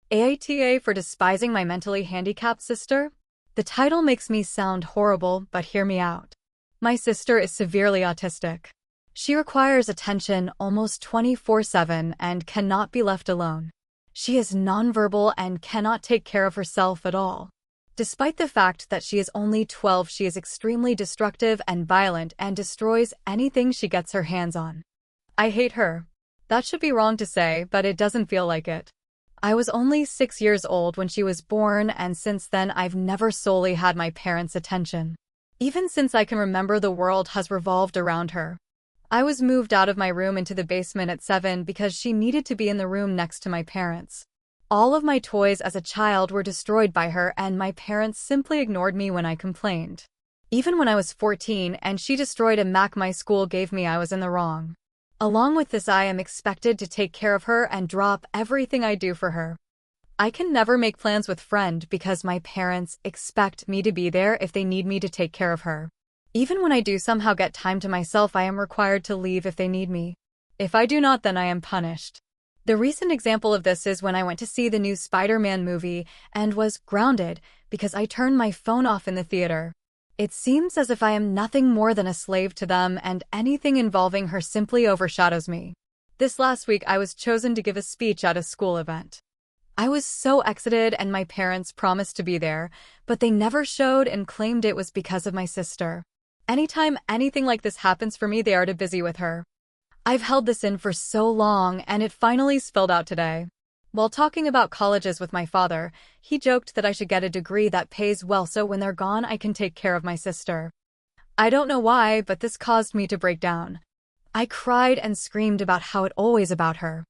AITA for despising my mentally handicapped sister? The title makes me sound horrible, but hear me out. My sister is severely autistic. She requires attention almost 24/7 and cannot be left alone. She is nonverbal and cannot take care of herself at all. Despite the fact that she is only 12, she is extremely destructive and violent and destroys anything she gets her hands on. I hate her. That should be wrong to say, but it doesn't feel like it. I was only 6 years old when she was born, and since then I've never solely had my parents' attention. Even since I can remember, the world has revolved around her. I was moved out of my room into the basement at 7 because she needed to be in the room next to my parents. All of my toys as a child were destroyed by her, and my parents simply ignored me when I complained. Even when I was 14 and she destroyed a Mac my school gave me, I was in the wrong. Along with this, I am expected to take care of her and drop everything I do for her. I can never make plans with friend because my parents expect me to be there if they need me to take care of her. Even when I do somehow get time to myself, I am required to leave if they need me. If I do not, then I am punished. The recent example of this is when I went to see the new Spider-Man movie and was grounded because I turned my phone off in the theater. It seems as if I am nothing more than a slave to them, and anything involving her simply overshadows me. This last week, I was chosen to give a speech at a school event. I was so excited, and my parents promised to be there, but they never showed and claimed it was because of my sister. Anytime anything like this happens for me, they are too busy with her. I've held this in for so long, and it finally spilled out today. While talking about colleges with my father, he joked that I should get a degree that pays well so when they're gone I can take care of my sister. I don't know why, but this caused me to break down. I cried and screamed about how it's always about her.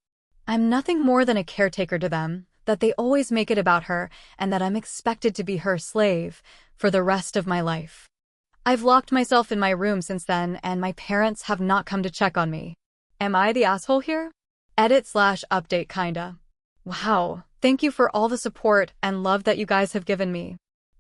I'm nothing more than a caretaker to them, that they always make it about her, and that I'm expected to be her slave for the rest of my life. I've locked myself in my room since then, and my parents have not come to check on me. Am I the asshole here? Edit/update kinda. Wow, thank you for all the support and love that you guys have given me.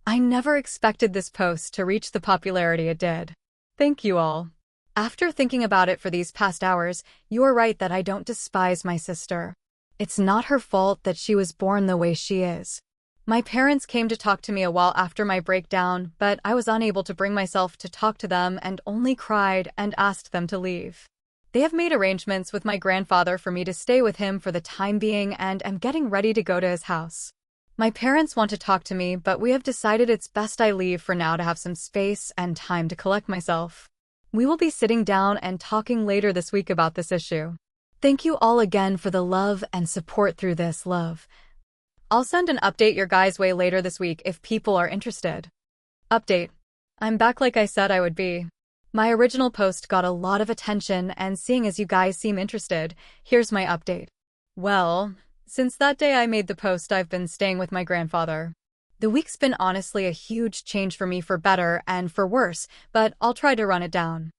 I never expected this post to reach the popularity it did. Thank you all. After thinking about it for these past hours, you are right that I don't despise my sister. It's not her fault that she was born the way she is. My parents came to talk to me a while after my breakdown, but I was unable to bring myself to talk to them and only cried and asked them to leave. They have made arrangements with my grandfather for me to stay with him for the time being, and am getting ready to go to his house. My parents want to talk to me, but we have decided it's best I leave for now to have some space and time to collect myself. We will be sitting down and talking later this week about this issue. Thank you all again for the love and support through this love. I'll send an update your guys' way later this week if people are interested. Update. I'm back like I said I would be. My original post got a lot of attention, and seeing as you guys seem interested, here's my update. Well, since that day I made the post, I've been staying with my grandfather. The week's been honestly a huge change for me, for better and for worse, but I'll try to run it down.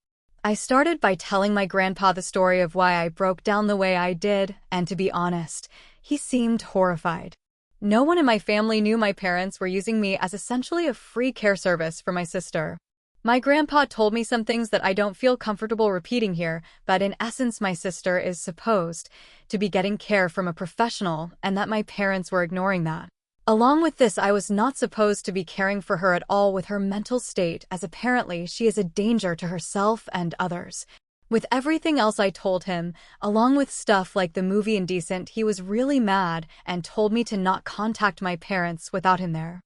I started by telling my grandpa the story of why I broke down the way I did, and to be honest, he seemed horrified. No one in my family knew my parents were using me as essentially a free care service for my sister. My grandpa told me some things that I don't feel comfortable repeating here, but in essence my sister is supposed to be getting care from a professional, and that my parents were ignoring that. Along with this, I was not supposed to be caring for her at all with her mental state, as apparently she is a danger to herself and others. With everything else I told him, along with stuff like the movie Indecent, he was really mad and told me to not contact my parents without him there.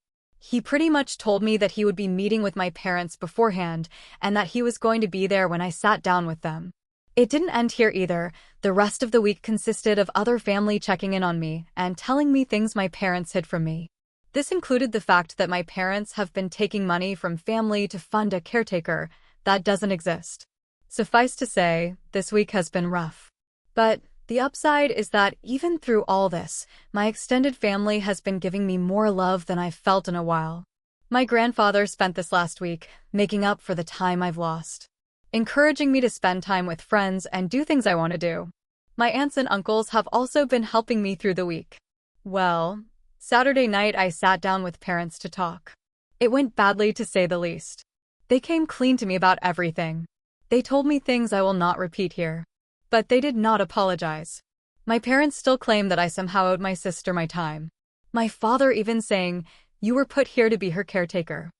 He pretty much told me that he would be meeting with my parents beforehand and that he was going to be there when I sat down with them. It didn't end here either. The rest of the week consisted of other family checking in on me and telling me things my parents hid from me. This included the fact that my parents have been taking money from family to fund a caretaker that doesn't exist. Suffice to say, this week has been rough. But the upside is that even through all this, my extended family has been giving me more love than I've felt in a while. My grandfather spent this last week making up for the time I've lost, encouraging me to spend time with friends and do things I want to do. My aunts and uncles have also been helping me through the week. Well, Saturday night I sat down with parents to talk. It went badly, to say the least. They came clean to me about everything. They told me things I will not repeat here. But they did not apologize. My parents still claim that I somehow owed my sister my time. My father even saying, "You were put here to be her caretaker."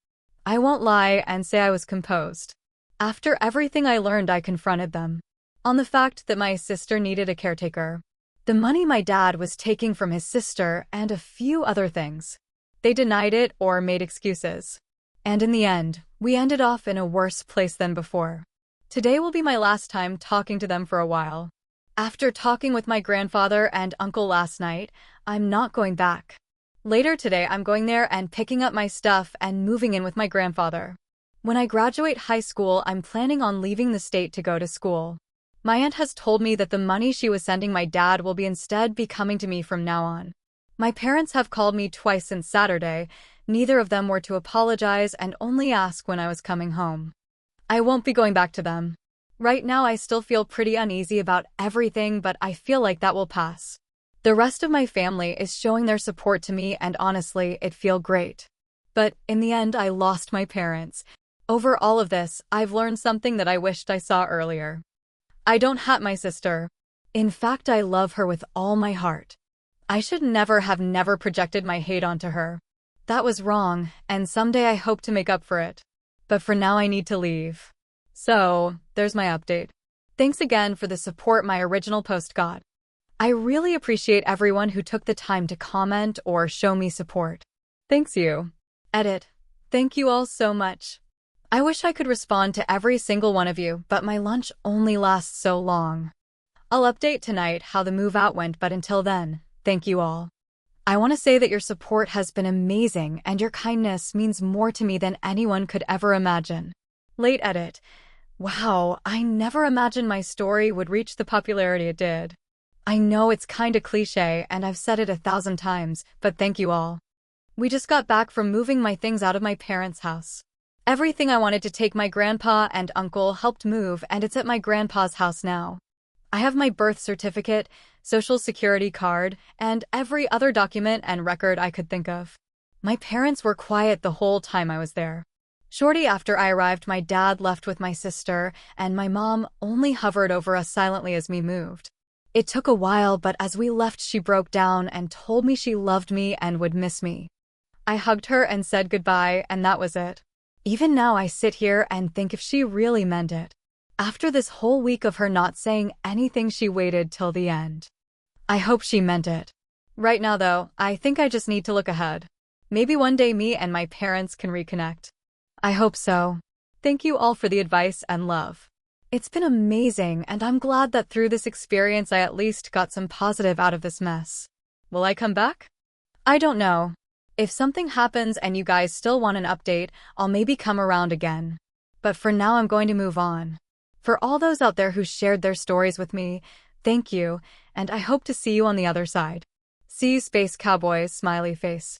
I won't lie and say I was composed. After everything I learned, I confronted them on the fact that my sister needed a caretaker, the money my dad was taking from his sister, and a few other things. They denied it or made excuses. And in the end, we ended off in a worse place than before. Today will be my last time talking to them for a while. After talking with my grandfather and uncle last night, I'm not going back. Later today, I'm going there and picking up my stuff and moving in with my grandfather. When I graduate high school, I'm planning on leaving the state to go to school. My aunt has told me that the money she was sending my dad will instead be coming to me from now on. My parents have called me twice since Saturday. Neither of them were to apologize and only ask when I was coming home. I won't be going back to them. Right now, I still feel pretty uneasy about everything, but I feel like that will pass. The rest of my family is showing their support to me, and honestly, it feels great. But in the end, I lost my parents. Over all of this, I've learned something that I wished I saw earlier. I don't hate my sister. In fact, I love her with all my heart. I should never have projected my hate onto her. That was wrong, and someday I hope to make up for it. But for now, I need to leave. So, there's my update. Thanks again for the support my original post got. I really appreciate everyone who took the time to comment or show me support. Thanks you. Edit. Thank you all so much. I wish I could respond to every single one of you, but my lunch only lasts so long. I'll update tonight how the move out went, but until then, thank you all. I want to say that your support has been amazing and your kindness means more to me than anyone could ever imagine. Late edit. Wow, I never imagined my story would reach the popularity it did. I know it's kinda cliche and I've said it 1,000 times, but thank you all. We just got back from moving my things out of my parents' house. Everything I wanted to take my grandpa and uncle helped move, and it's at my grandpa's house now. I have my birth certificate, social security card, and every other document and record I could think of. My parents were quiet the whole time I was there. Shortly after I arrived, my dad left with my sister, and my mom only hovered over us silently as we moved. It took a while, but as we left, she broke down and told me she loved me and would miss me. I hugged her and said goodbye, and that was it. Even now, I sit here and think if she really meant it. After this whole week of her not saying anything, she waited till the end. I hope she meant it. Right now, though, I think I just need to look ahead. Maybe one day me and my parents can reconnect. I hope so. Thank you all for the advice and love. It's been amazing, and I'm glad that through this experience I at least got some positive out of this mess. Will I come back? I don't know. If something happens and you guys still want an update, I'll maybe come around again. But for now, I'm going to move on. For all those out there who shared their stories with me, thank you, and I hope to see you on the other side. See you, Space Cowboys, smiley face.